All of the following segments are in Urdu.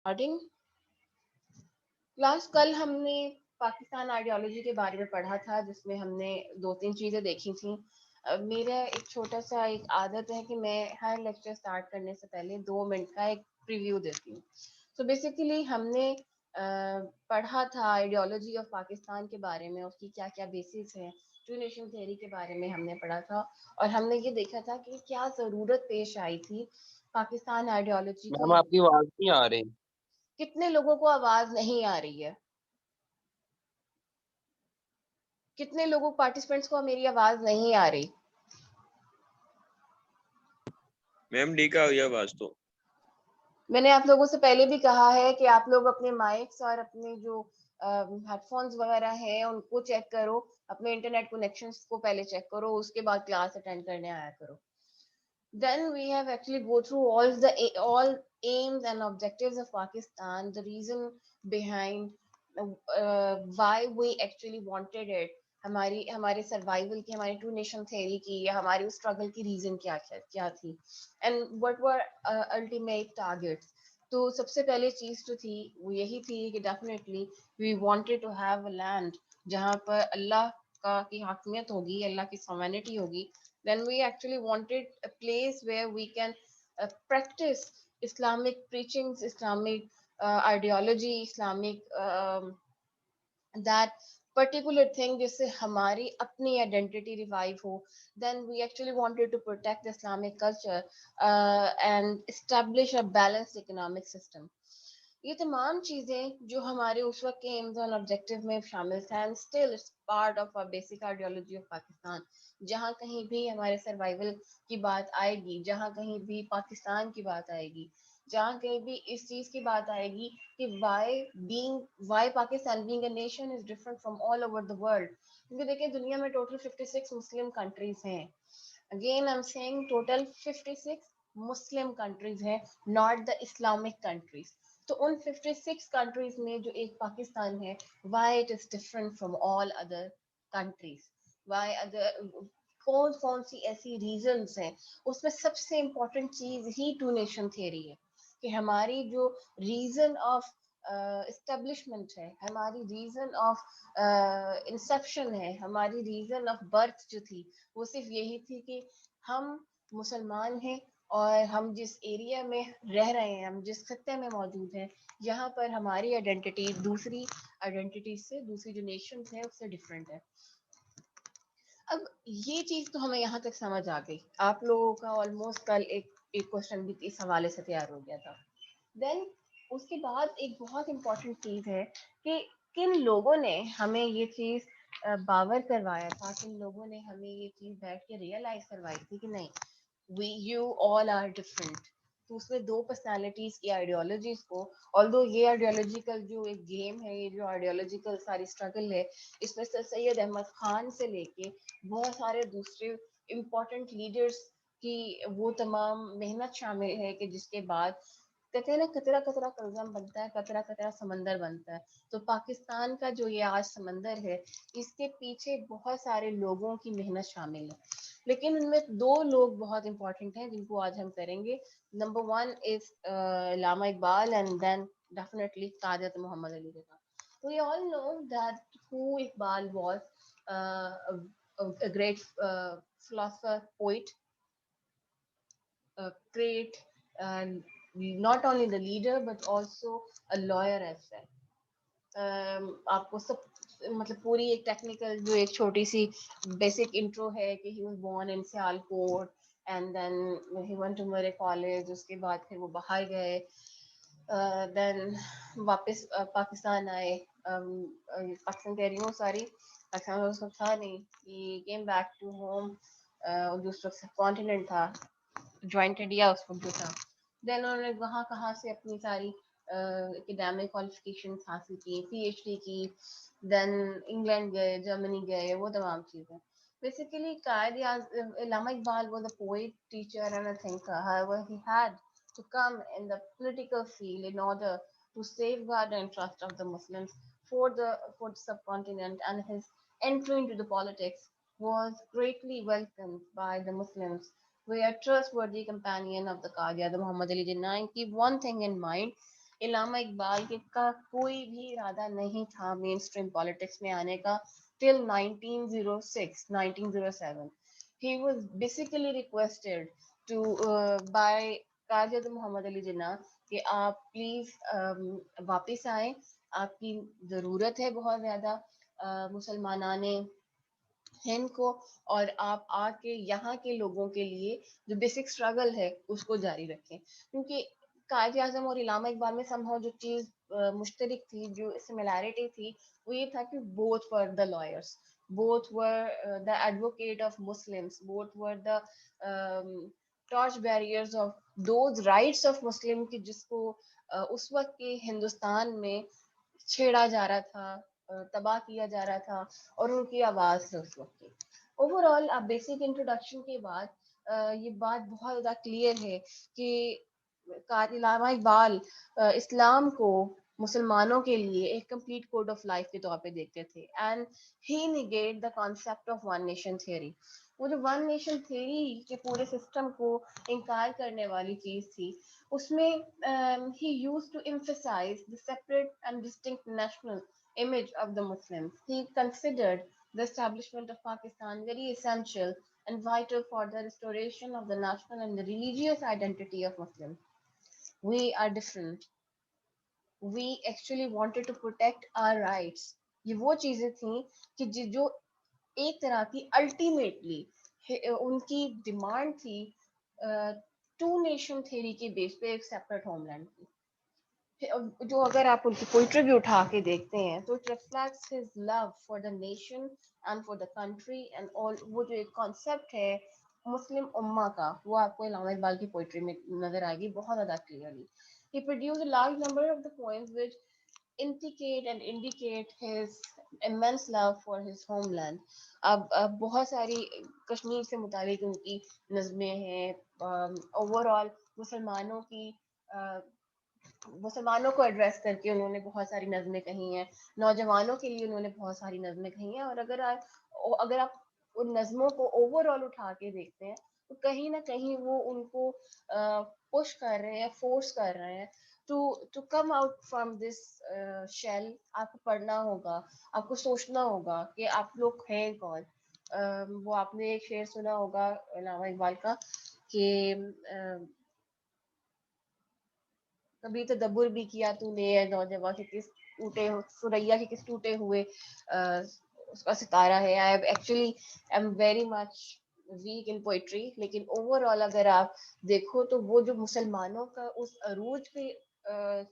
اسٹارٹنگ کلاس کل ہم نے پاکستان آئیڈیالوجی کے بارے میں پڑھا تھا، جس میں ہم نے دو تین چیزیں دیکھی تھیں. میرا ایک چھوٹا سا ایک عادت ہے کہ میں ہر لیکچر سٹارٹ کرنے سے پہلے 2 منٹ کا ایک پریویو دیتی ہوں. تو بیسیکلی ہم نے پڑھا تھا آئیڈیالوجی آف پاکستان کے بارے میں، اس کی کیا کیا بیسس ہیں. ٹو نیشن تھیوری کے بارے میں ہم نے پڑھا تھا، اور ہم نے یہ دیکھا تھا کہ کیا ضرورت پیش آئی تھی پاکستان آئیڈیالوجی کو. میم آپ کی آواز نہیں آ رہی. کتنے لوگوں کو آواز نہیں آ رہی ہے؟ کتنے لوگوں پارٹیسپینٹس کو میری آواز نہیں آ رہی؟ میم ڈی کا ہوئی آواز تو. میں نے آپ لوگوں سے پہلے بھی کہا ہے کہ آپ لوگ اپنے مائکس اور اپنے جو ہیڈ فونز وغیرہ ہیں ان کو چیک کرو، اپنے انٹرنیٹ کنیکشنز کو پہلے چیک کرو، اس کے بعد کلاس اٹینڈ کرنے آیا کرو. Then we have actually go through all aims and objectives of Pakistan, the reason behind why we actually wanted it. ہمارے سروائول کی، ہماری ٹو نیشن تھیوری کی، یا ہماری اس اسٹرگل کی ریزن کیا تھی، and what were ultimate targets. تو سب سے پہلے چیز جو تھی وہ یہی تھی کہ definitely we wanted to have a land جہاں پر اللہ کی حاکمیت ہوگی، اللہ کی سوورینٹی ہوگی. Then we actually wanted a place where we can practice Islamic preachings, Islamic ideology, Islamic that particular thing جس سے ہماری اپنی آئیڈینٹی ریوائو ہو. Then we actually wanted to protect the Islamic culture and establish a balanced economic system. یہ تمام چیزیں جو ہمارے اس وقت کے ایمز اور آبجیکٹیو میں شامل تھے، and still it's part of our basic ideology of Pakistan. جہاں کہیں بھی ہمارے سروائول کی بات آئے گی، جہاں کہیں بھی پاکستان کی بات آئے گی، جہاں کہیں بھی اس چیز کی بات آئے گی کہ why Pakistan being a nation is different from all over the world. کیونکہ دیکھیں دنیا میں ٹوٹل 56 مسلم کنٹریز ہیں. Again I am seeing total 56 Muslim countries ہیں، ناٹ دا اسلامک کنٹریز. تو ان 56 کنٹریز میں جو ایک پاکستان ہے، why it is different from all other countries, why other, کون سی ایسی ریزنس ہیں. اس میں سب سے امپورٹنٹ چیز ہی ٹو نیشن تھیوری ہے کہ ہماری جو ریزن آف اسٹیبلشمنٹ ہے، ہماری ریزن آف انسیپشن ہے، ہماری ریزن آف برتھ جو تھی وہ صرف یہی تھی کہ ہم مسلمان ہیں، اور ہم جس ایریا میں رہ رہے ہیں، ہم جس خطے میں موجود ہیں، یہاں پر ہماری آئیڈینٹی دوسری آئیڈینٹی سے، دوسری جو نیشنز ہیں اس سے ڈفرینٹ ہے. اب یہ چیز تو ہمیں یہاں تک سمجھ آ گئی. آپ لوگوں کا آلموسٹ کل ایک کوشچن بھی اس حوالے سے تیار ہو گیا تھا. دین اس کے بعد ایک بہت امپورٹنٹ چیز ہے کہ کن لوگوں نے ہمیں یہ چیز باور کروایا تھا، کن لوگوں نے ہمیں یہ چیز بیٹھ کے ریئلائز کروائی تھی کہ نہیں، یو آل آر ڈفرینٹ. تو اس میں دو پرسنالٹیز کی آئیڈیالوجیز کو، آلدو یہ آئیڈیالوجیکل جو ایک گیم ہے، یہ جو آئیڈیالوجیکل ساری اسٹرگل ہے، اس میں سر سید احمد خان سے لے کے بہت سارے دوسرے امپورٹنٹ لیڈرز کی وہ تمام محنت شامل ہے کہ جس کے بعد کہتے ہیں نا قطرہ قطرہ کلزم بنتا ہے، قطرہ قطرہ سمندر بنتا ہے. تو پاکستان کا جو یہ آج سمندر ہے، اس کے پیچھے بہت سارے لوگوں کی محنت شامل ہے. لیکن ان میں دو لوگ بہت امپورٹنٹ ہیں جن کو آج ہم کریں گے. Number 1 is Allama Iqbal, and then definitely Quaid Muhammad Ali Raza. We all know that who Iqbal was, a great philosopher, poet, great, not only the leader but also a lawyer as well. آپ کو سب مطلب پوری ایک ٹیکنیکل جو ایک چھوٹی سی بیسک انٹرو ہے کہ he was born in Sialkot, and then he went to Murray college, اس کے بعد پھر وہ باہر گئے، دین واپس پاکستان آئے. پاکستان کہہ رہی ہوں ساری، پاکستان اس وقت تھا نہیں، he came back to home. جو اس وقت کانٹیننٹ تھا، جوائنٹ انڈیا اس وقت جو تھا. دین انہوں نے وہاں کہاں سے اپنی ساری اکیڈیمک کوالیفیکیشن حاصل کی، پی ایچ ڈی کی. دین انگلینڈ گئے، جرمنی گئے، وہ تمام چیزیں. Basically Allama Iqbal was a poet, teacher and a thinker. However, he had to come in the political field in order to safeguard the interest of the Muslims for the subcontinent, and his entry into the politics was greatly welcomed by the Muslims. We are trustworthy companion of the Qadi Muhammad Ali Jinnah. And keep one thing in mind, علامہ اقبال کے کا کوئی بھی ارادہ نہیں تھا مین اسٹریم پالیٹکس میں آنے کا till 1906 1907. He was basically requested to by Quaid Azam محمد علی جناح کہ آپ پلیز واپس آئیں, آپ کی ضرورت ہے بہت زیادہ مسلمانان ہند کو, اور آپ آ کے یہاں کے لوگوں کے لیے جو بیسک اسٹرگل ہے اس کو جاری رکھیں. کیونکہ قائد اعظم اور علامہ اقبال میں سمجھو جو چیز مشترک تھی, جو سملیرٹی تھی, وہ یہ تھا کہ both were the lawyers, both were the advocate of Muslims, both were the torch barriers of those rights of Muslim کی جس کو اس وقت کے ہندوستان میں چھیڑا جا رہا تھا, تباہ کیا جا رہا تھا, اور ان کی آواز ہے اس وقت کی. اوور آل بیسک انٹروڈکشن کے بعد یہ بات بہت زیادہ کلیئر ہے کہ علامہ اقبال اسلام کو مسلمانوں کے لیے ایک کمپلیٹ کوڈ آف لائف کے طور پہ دیکھتے تھے, and he negate the concept of one nation theory. وہ جو ون نیشن تھیوری کے پورے سسٹم کو انکار کرنے والی چیز تھی, اس میں he used to emphasize the separate and distinct national image of the Muslims. He considered the establishment of Pakistan very essential and vital for the restoration of the national and the religious identity of Muslims. We are different. We actually wanted to protect our rights. یہ وہ چیزیں تھیں کہ جو ایک طرح کی الٹیمیٹلی ان کی ڈیمانڈ تھی ٹو نیشن تھیوری کے بیس پہ ایک سیپریٹ ہوم لینڈ کی. جو اگر آپ ان کی پوئٹری بھی اٹھا کے دیکھتے ہیں تو it reflects his love for the nation and for the country and all. وہ جو ایک کانسیپٹ ہے مسلم امہ کا, وہ آپ کو علامہ اقبال کی پوئٹری میں نظر آئے گی بہت زیادہ clearly. He produced a large number of the poems which indicate his immense love for his homeland. اب بہت ساری کشمیر سے متعلق ان کی نظمیں ہیں, اوور آل مسلمانوں کو ایڈریس کر کے انہوں نے بہت ساری نظمیں کہی ہیں, نوجوانوں کے لیے انہوں نے بہت ساری نظمیں کہی ہیں. اور اگر آپ ان نظموں کو اوور آل اٹھا کے دیکھتے ہیں تو کہیں نہ کہیں وہ ان کو پش کر رہے ہیں, فورس کر رہے ہیں to come out from this shell. آپ کو پڑھنا ہوگا, آپ کو سوچنا ہوگا کہ آپ لوگ ہیں کون. وہ آپ نے ایک شعر سنا ہوگا علامہ اقبال کا کہ کبھی تدبر بھی کیا تو نے نوجوان کے کس ٹوٹے سریا کے کس ٹوٹے ہوئے اس کا ستارہ ہے. I actually am very much weak in poetry, لیکن اوور آل اگر آپ دیکھو تو وہ جو مسلمانوں کا اس عروج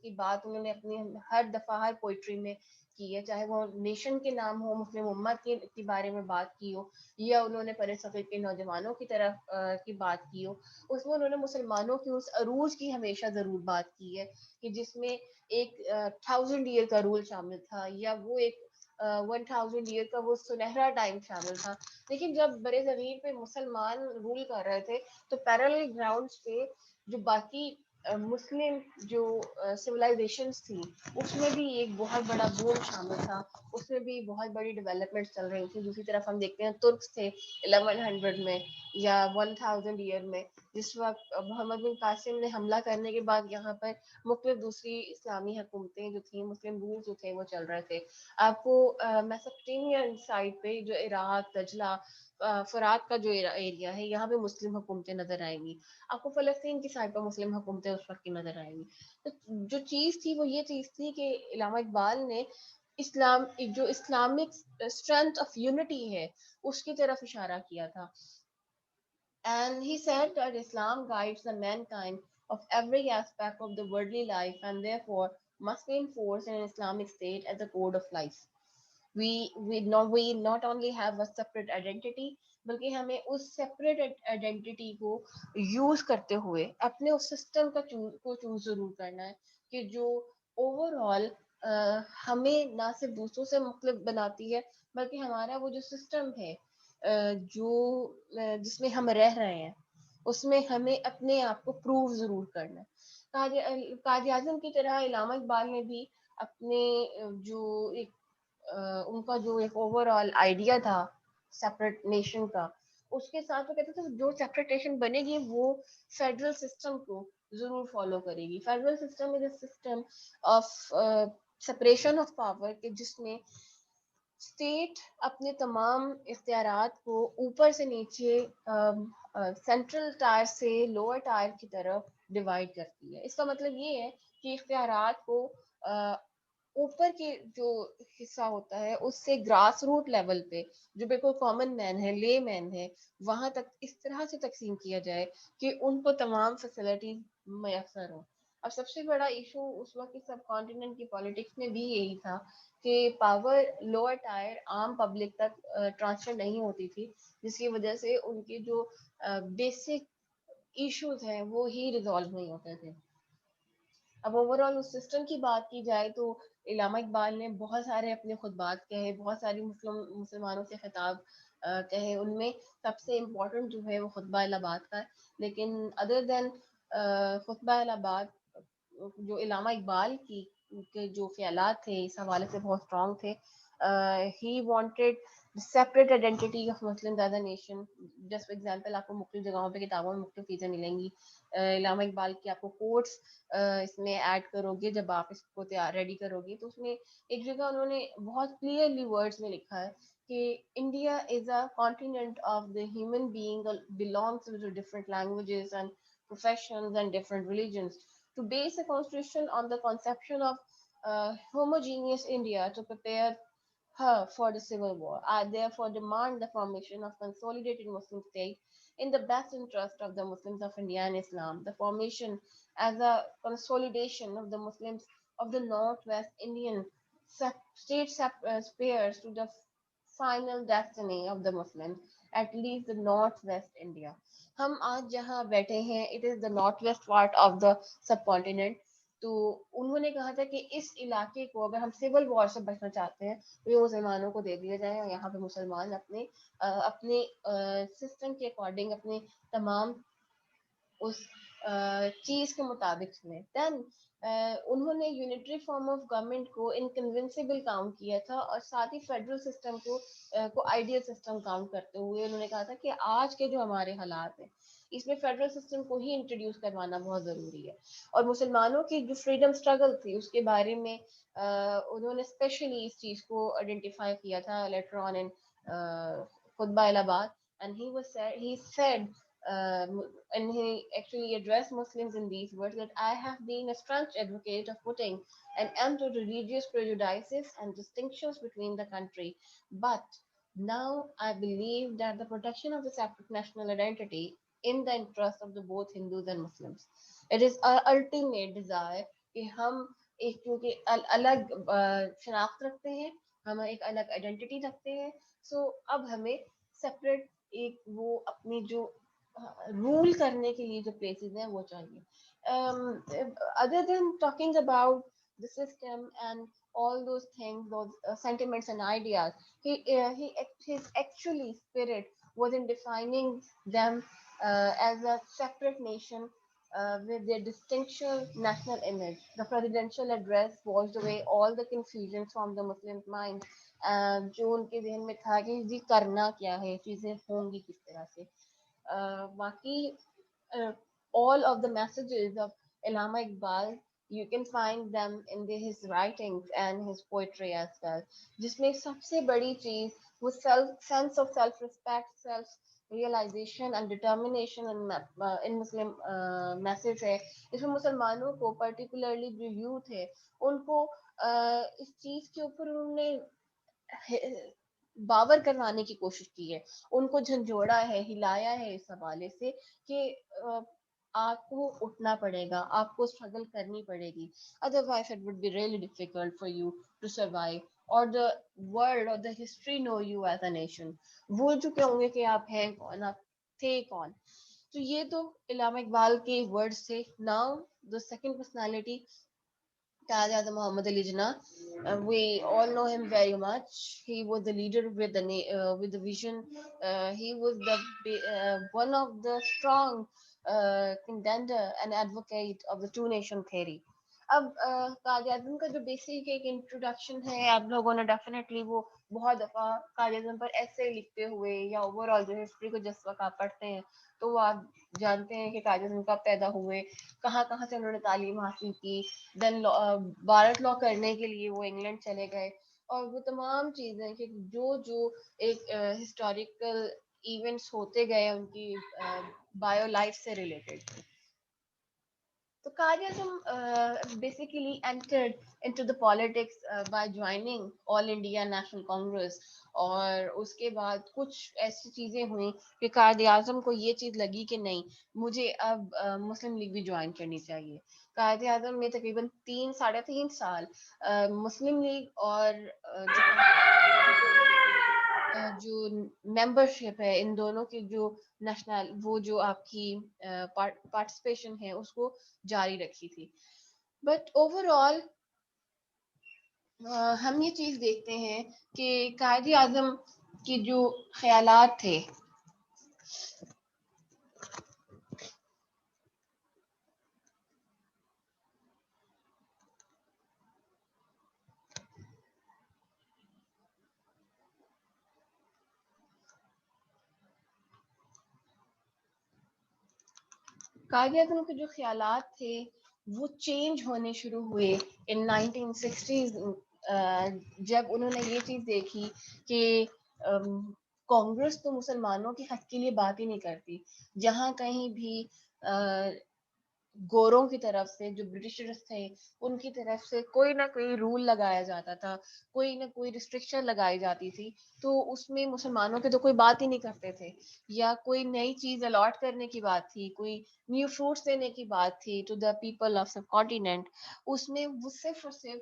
کی بات انہوں نے اپنی ہر دفعہ ہر پوئٹری میں کی ہے, چاہے وہ نیشن کے نام ہو, مسلم امت کے بارے میں بات کی ہو, یا انہوں نے پرے صفحے کے نوجوانوں کی طرف کی بات کی ہو, اس میں انہوں نے مسلمانوں کی اس عروج کی ہمیشہ ضرور بات کی ہے کہ جس میں ایک 1000 ایئر کا رول شامل تھا, یا وہ ایک 1000 ایئر کا وہ سنہرا ٹائم شامل تھا. لیکن جب برے صغیر پہ مسلمان رول کر رہے تھے تو پیرالل گراؤنڈز پہ جو باقی مسلم جو سویلائزیشنز تھیں اس میں بھی ایک بہت بڑا بوم شامل تھا, اس میں بھی بہت بڑی ڈیولپمنٹ چل رہی تھی. دوسری طرف ہم دیکھتے ہیں ترکس تھے 1100 میں یا 1000 ایئر میں, جس وقت محمد بن قاسم نے حملہ کرنے کے بعد یہاں پر مختلف دوسری اسلامی حکومتیں جو تھیں, مسلم رول جو تھے وہ چل رہے تھے. آپ کو میسوپوٹیمین سائڈ پہ جو عراق, دجلہ, فرات کا جو ایریا ہے, یہاں پہ مسلم حکومتیں نظر آئیں گی. آپ کو فلسطین کی سائڈ پہ مسلم حکومتیں اس وقت کی نظر آئیں گی. تو جو چیز تھی وہ یہ چیز تھی کہ علامہ اقبال نے جو اسلامک اسٹرینتھ آف یونٹی ہے اس کی طرف اشارہ کیا تھا. And he said that Islam guides the mankind of every aspect of the worldly life and therefore must be enforced in an Islamic state as a code of life. We not only have a separate identity, بلکہ ہمیں اس سیپریٹ آئیڈینٹی کو یوز کرتے ہوئے اپنے اس سسٹم کو چوز ضرور کرنا ہے کہ جو اوور آل ہمیں نہ صرف دوسروں سے مختلف بناتی ہے, بلکہ ہمارا وہ جو سسٹم ہے جو جس میں ہم رہ رہے ہیں اس میں ہمیں اپنے آپ کو پروو ضرور کرنا ہے. قائد اعظم کی طرح علامہ اقبال نے بھی اپنے جو ایک ان کا جو ایک اوور آل آئیڈیا تھا سیپریٹ نیشن کا, اس کے ساتھ وہ کہتے تھے جو سیپریٹ نیشن بنے گی وہ فیڈرل سسٹم کو ضرور فالو کرے گی. Federal system is a system of separation of power کہ جس میں اسٹیٹ اپنے تمام اختیارات کو اوپر سے نیچے سینٹرل ٹائر سے لوور ٹائر کی طرف ڈیوائڈ کرتی ہے. اس کا مطلب یہ ہے کہ اختیارات کو اوپر کے جو حصہ ہوتا ہے اس سے گراس روٹ لیول پہ جو بالکل کامن مین ہے, لے مین ہے, وہاں تک اس طرح سے تقسیم کیا جائے کہ ان کو تمام فیسلٹیز میسر ہوں. اب سب سے بڑا ایشو اس وقت کی سب کانٹیننٹ کی پالیٹکس میں بھی یہی تھا کہ پاور لوور ٹائر عام پبلک تک ٹرانسفر نہیں ہوتی تھی, جس کی وجہ سے ان کے جو بیسک ایشوز ہیں وہ ہی ریزالو نہیں ہوتے تھے. اب اوور آل اس سسٹم کی بات کی جائے تو علامہ اقبال نے بہت سارے اپنے خطبات کہے, بہت ساری مسلمانوں سے خطاب کہے. ان میں سب سے امپورٹنٹ جو ہے وہ خطبہ الہ آباد کا ہے. لیکن ادر دین خطبہ الہ آباد, جو علامہ اقبال کی کے جو خیالات تھے اس حوالے سے بہت اسٹرانگ تھے. He wanted separate identity of Muslim as a nation. Just for example آپ کو مختلف جگہوں پہ کتابوں میں مختلف چیزیں ملیں گی. علامہ اقبال کی آپ کو کوٹس اس میں ایڈ کرو گے جب آپ اس کو تیار ریڈی کرو گے تو اس میں ایک جگہ انہوں نے بہت کلیئرلی ورڈز میں لکھا ہے کہ India is a continent of the human being belongs to different languages and professions and different religions. To base a constitution on the conception of homogeneous India to prepare her for the civil war. I therefore demand the formation of consolidated Muslim state in the best interest of the Muslims of India and Islam. The formation as a consolidation of the Muslims of the Northwest Indian state spares to the final destiny of the Muslims, at least the Northwest India. ہم آج جہاں بیٹھے ہیں it is the northwest part of the subcontinent. تو انہوں نے کہا تھا کہ اس علاقے کو اگر ہم سول وار سے بچنا چاہتے ہیں تو یہ مسلمانوں کو دے دیا جائے اور یہاں پہ مسلمان اپنے اپنے سسٹم کے اکارڈنگ اپنے تمام اس چیز کے مطابق چلیں. دین انہوں نے یونٹری فارم آف گورنمنٹ کو انکنوینسیبل کاؤنٹ کیا تھا اور ساتھ ہی فیڈرل سسٹم کو آئیڈیل سسٹم کاؤنٹ کرتے ہوئے انہوں نے کہا تھا کہ آج کے جو ہمارے حالات ہیں اس میں فیڈرل سسٹم کو ہی انٹروڈیوس کروانا بہت ضروری ہے. اور مسلمانوں کی جو فریڈم اسٹرگل تھی اس کے بارے میں انہوں نے اسپیشلی اس چیز کو آئیڈینٹیفائی کیا تھا لیٹر آن ان خطبہ الہ آباد. And he said and he actually addressed Muslims in these words that I have been a staunch advocate of putting an end to religious prejudices and distinctions between the country. But now I believe that the protection of the separate national identity in the interest of the both Hindus and Muslims. It is our ultimate desire کہ ہم ایک کیونکہ الگ شناخت رکھتے ہیں, ہم ایک الگ آئیڈینٹی رکھتے ہیں. سو اب ہمیں سپریٹ ایک وہ اپنی جو رول کرنے کے لیے جو پلیسز ہیں وہ چاہیے. Other then talking about the system and all those things, those sentiments and ideas, his actually spirit was in defining them as a separate nation with their distinctive national image. The presidential address washed away all the confusion from the Muslims' mind. جو ان کے ذہن میں تھا کہ جی کرنا کیا ہے, چیزیں ہوں گی کس طرح سے. باقی all of the messages of Allama Iqbal, you can find them in his writings and his poetry as well. جس میں سب سے بڑی چیز وہ sense of self respect, self realization and determination in Muslim message ہے. اس میں مسلمانوں کو particularly جو youth ہے ان کو اس چیز کے اوپر انہوں نے باور کروانے کی کوشش کی ہے, ان کو جھنجھوڑا ہے, ہلایا ہے اس حوالے سے کہ آپ کو اٹھنا پڑے گا, آپ کو اسٹرگل کرنی پڑے گی, otherwise it would be really difficult for you to survive or the world or the history know you as a nation. بھول چکے ہوں گے کہ آپ ہیں کون, آپ تھے کون. تو یہ تو علامہ اقبال کے ورڈز تھے. Now the second personality, Taj Muhammad Ali Jinnah. We all know him very much. He was the leader with the vision. He was one of the strong contender and advocate of the two nation theory. اب قائد اعظم کا جو بیسک ایک انٹروڈکشن ہے، آپ لوگوں نے ڈیفینیٹلی وہ بہت دفعہ قائد اعظم پر ایسے لکھتے ہوئے یا اوور آل جو ہسٹری کو جس وقت آپ پڑھتے ہیں تو وہ آپ جانتے ہیں کہ قائد اعظم کب پیدا ہوئے، کہاں کہاں سے انہوں نے تعلیم حاصل کی، دین بھارت لا کرنے کے لیے وہ انگلینڈ چلے گئے، اور وہ تمام چیزیں کہ جو ایک ہسٹوریکل ایونٹس ہوتے گئے ان کی بایو لائف سے ریلیٹڈ. تو Quaid Azam basically entered into the politics by joining All India National Congress. اور اس کے بعد کچھ ایسی چیزیں ہوئیں کہ قائد اعظم کو یہ چیز لگی کہ نہیں، مجھے اب مسلم لیگ بھی جوائن کرنی چاہیے. قائد اعظم نے تقریباً 3 ساڑھے 3 سال مسلم لیگ اور جو ممبرشپ ہے ان دونوں کی جو نیشنل وہ جو آپ کی پارٹیسپیشن ہے اس کو جاری رکھی تھی. بٹ اوور آل ہم یہ چیز دیکھتے ہیں کہ قائد اعظم کی جو خیالات تھے قائد اعظم کے جو خیالات تھے وہ چینج ہونے شروع ہوئے ان 1960s جب انہوں نے یہ چیز دیکھی کہ کانگریس تو مسلمانوں کے حق کے لیے بات ہی نہیں کرتی. جہاں کہیں بھی گوروں کی طرف سے جو برٹشرز تھے ان کی طرف سے کوئی نہ کوئی رول لگایا جاتا تھا، کوئی نہ کوئی ریسٹرکشن لگائی جاتی تھی، تو اس میں مسلمانوں کے تو کوئی بات ہی نہیں کرتے تھے. یا کوئی نئی چیز الاٹ کرنے کی بات تھی، کوئی نیو فروٹس دینے کی بات تھی to the people of subcontinent, اس میں وہ صرف اور صرف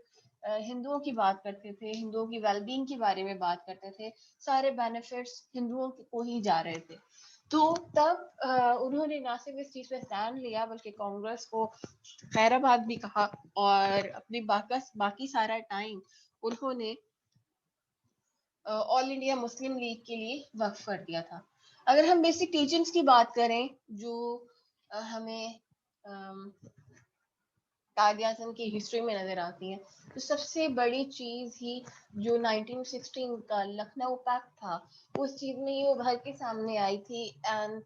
ہندوؤں کی بات کرتے تھے، ہندوؤں کی ویل بینگ کے بارے میں بات کرتے تھے، سارے بینیفٹس ہندوؤں کو ہی جا رہے تھے. تو تب انہوں نے نہ صرف اس چیز پہ اسٹینڈ لیا بلکہ کانگریس کو خیر آباد بھی کہا، اور اپنی باقی سارا ٹائم انہوں نے آل انڈیا مسلم لیگ کے لیے وقف کر دیا تھا. اگر ہم بیسک ٹیچنگس کی بات کریں جو ہمیں قائد اعظم کی ہسٹری میں نظر آتی ہیں، تو سب سے بڑی چیز ہی جو 1916 کا لکھنؤ پیکٹ تھا اس چیز میں یہ ابھر کے سامنے آئی تھی. And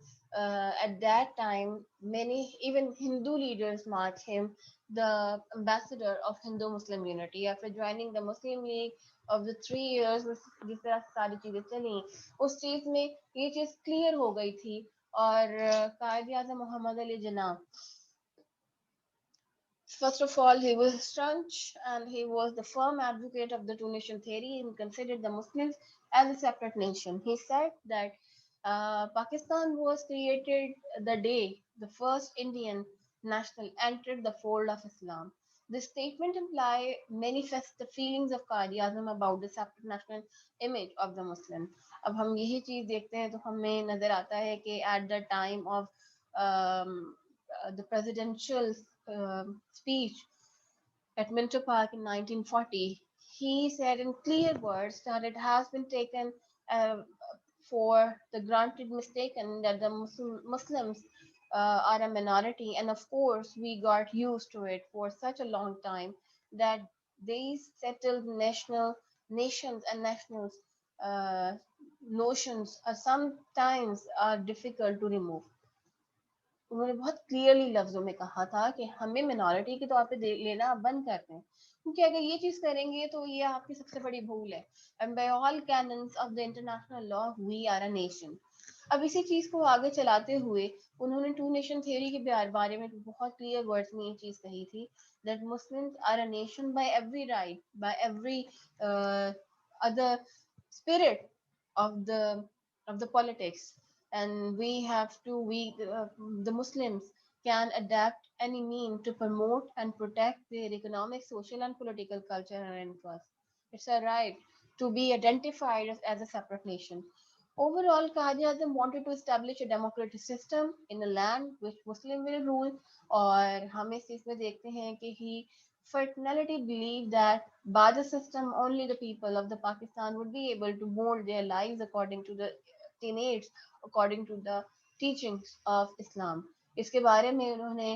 at that time many even Hindu leaders marked him the ambassador of Hindu Muslim unity after joining the Muslim League of the 3 years. جس طرح سے ساری چیزیں چلیں اس چیز میں یہ چیز کلیئر ہو گئی تھی. اور قائد اعظم محمد Ali Jinnah, first of all, he was staunch and he was the firm advocate of the two-nation theory and considered the Muslims as a separate nation. He said that Pakistan was created the day the first Indian national entered the fold of Islam. This statement manifests the feelings of Qadi Azam about the separate national image of the Muslim. اب ہم یہی چیز دیکھتے ہیں تو ہمیں نظر آتا ہے کہ at the time of the presidential speech at Minto Park in 1940, he said in clear words that it has been taken for the granted mistaken that the Muslims are a minority, and of course we got used to it for such a long time that these settled nations and nationals notions are sometimes are difficult to remove. انہوں نے بہت کلیئرلی لفظوں میں کہا تھا کہ ہمیں منارٹی کے طور پہ لینا بند کرتے ہیں، کیونکہ اگر یہ چیز کریں گے تو یہ آپ کی سب سے بڑی بھول ہے. And by all canons of the international law, we are a nation. اب اسی چیز کو آگے چلاتے ہوئے انہوں نے ٹو نیشن تھیوری کے بارے میں بہت کلیئر ورڈز میں یہ چیز کہی تھی that Muslims are a nation by every right, by every other spirit of the politics. And we have to the Muslims can adapt any mean to promote and protect their economic, social and political culture and interests. It's a right to be identified as a separate nation. Overall, Qaid Azam wanted to establish a democratic system in a land which Muslim will rule. اور ہم اس چیز میں دیکھتے ہیں کہ he firmly believed that by the system only the people of the Pakistan would be able to mold their lives according to the tenates according to the teachings of Islam. اس کے بارے میں انہوں نے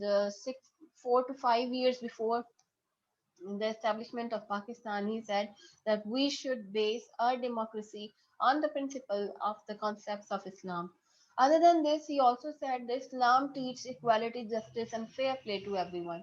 the 4 to 5 years before the establishment of Pakistan, he said that we should base our democracy on the principle of the concepts of Islam. Other than this, he also said that Islam teaches equality, justice and fair play to everyone.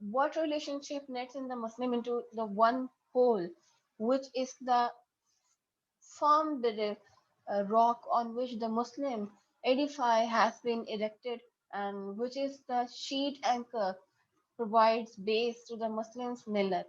what relationship nets in the Muslim into the one whole, which is the firm rock on which the Muslim edify has been erected, and which is the sheet anchor provides base to the Muslims millet.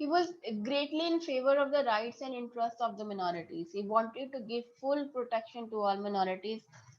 he was greatly in favor of the rights and interests of the minorities. He wanted to give full protection to all minorities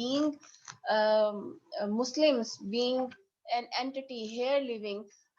being Muslims, being an entity here living,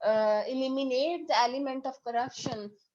eliminate the element of corruption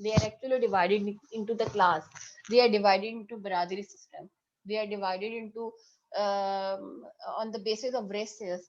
they are actually divided into the class, they are divided into biradari system, they are divided into on the basis of races.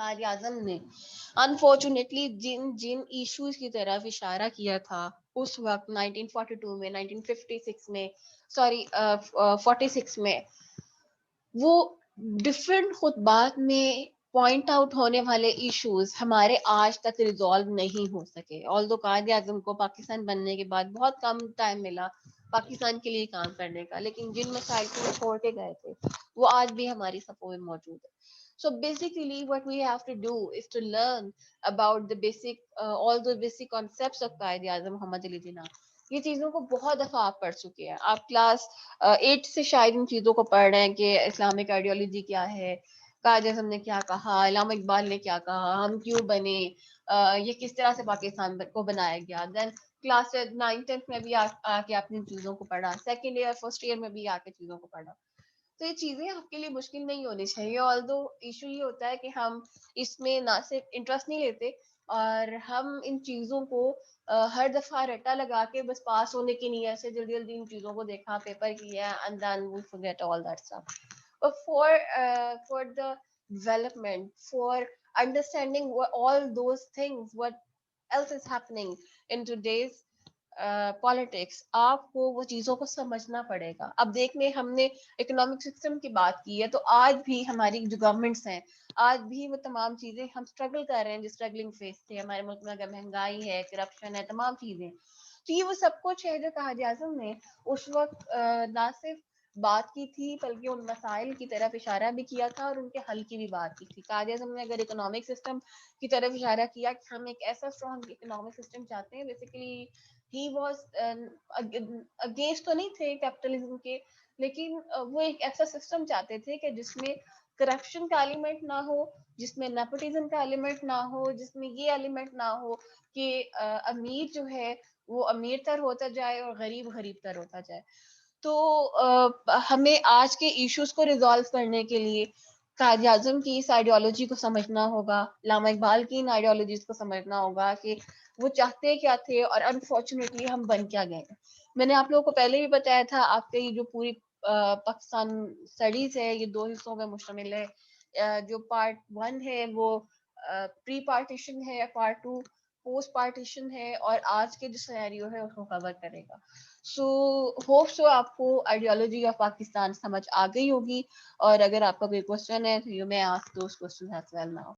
Quaid Azam نے انفارچونیٹلی جن ایشوز کی طرف اشارہ کیا تھا اس وقت 1942 میں 1956 میں 46 میں, وہ ڈفرینٹ خطبات میں پوائنٹ آؤٹ ہونے والے ایشوز ہمارے آج تک ریزالو نہیں ہو سکے. آلدو قائد اعظم کو پاکستان بننے کے بعد بہت کم ٹائم ملا پاکستان کے لیے کام کرنے کا, لیکن جن مسائل کو وہ چھوڑ کے گئے تھے وہ آج بھی ہماری صفوں میں موجود ہے. So basically what we have to do is to learn about the basic all the basic concepts of Quaid Azam محمد علی جناح. یہ چیزوں کو بہت دفعہ آپ پڑھ چکے ہیں, آپ کلاس 8 سے شاید ان چیزوں کو پڑھ رہے ہیں کہ اسلامک آئیڈیالوجی کیا ہے, قائد اعظم نے کیا کہا, علامہ اقبال نے کیا کہا, ہم کیوں بنے, یہ کس طرح سے پاکستان کو بنایا گیا. دین کلاس 9th 10th میں بھی آ کے آپ نے چیزوں کو پڑھا, سیکنڈ ایئر فرسٹ ایئر میں بھی آ کے چیزوں کو پڑھا. تو یہ چیزیں آپ کے لیے مشکل نہیں ہونی چاہیے. آلدو ایشو یہ ہوتا ہے کہ ہم اس میں نہ صرف انٹرسٹ نہیں لیتے, اور ہم ان چیزوں کو ہر دفعہ رٹا لگا کے بس پاس ہونے کی نیت سے جلدی جلدی ان چیزوں کو دیکھا, پیپر کیا, and then we forget all that stuff. But for the development, for understanding all those things, what else is happening in today's politics, آپ کو وہ چیزوں کو سمجھنا پڑے گا. اب دیکھنے ہم نے اکنامک سسٹم کی بات کی ہے, تو آج بھی ہماری جو گورنمنٹس ہیں آج بھی وہ تمام چیزیں ہم اسٹرگل کر رہے ہیں, جو اسٹرگلنگ فیس تھے ہمارے ملک میں. اگر مہنگائی ہے, کرپشن ہے, تمام چیزیں, تو یہ وہ سب کچھ ہے جو قائد اعظم نے اس وقت نہ صرف بات کی تھی بلکہ ان مسائل کی طرف اشارہ بھی کیا تھا اور ان کے حل کی بھی بات کی تھی. قائد اعظم نے اگر اکنامک سسٹم کی طرف اشارہ کیا کہ ہم ایک ایسا اسٹرانگ اکنامک سسٹم چاہتے ہیں, بیسیکلی ہی واز اگینسٹ تو نہیں تھے کیپٹلزم کے, لیکن وہ ایک ایسا سسٹم چاہتے تھے کہ جس میں کرپشن کا ایلیمنٹ نہ ہو, جس میں نیپوٹزم کا ایلیمنٹ نہ ہو, جس میں یہ ایلیمنٹ نہ ہو کہ امیر جو ہے وہ امیر تر ہوتا جائے اور غریب غریب تر ہوتا جائے. تو ہمیں آج کے ایشوز کو ریزالو کرنے کے لیے قائد اعظم کی اس آئیڈیالوجی کو سمجھنا ہوگا, علامہ اقبال کی ان آئیڈیالوجیز کو سمجھنا ہوگا کہ وہ چاہتے کیا تھے اور انفارچونیٹلی ہم بن کیا گئے. میں نے آپ لوگوں کو پہلے بھی بتایا تھا, آپ کے یہ جو پوری پاکستان اسٹڈیز ہے یہ 2 حصوں میں مشتمل ہے. جو پارٹ 1 ہے وہ پری پارٹیشن ہے, پارٹ 2 پوسٹ پارٹیشن ہے, اور آج کے جو سینیریو ہے اس کو کور کرے گا. سو ہوپ سو آپ کو آئیڈیالوجی آف پاکستان سمجھ آ گئی ہوگی, اور اگر آپ کا کوئی کوشچن ہے تو you may ask those questions as well now.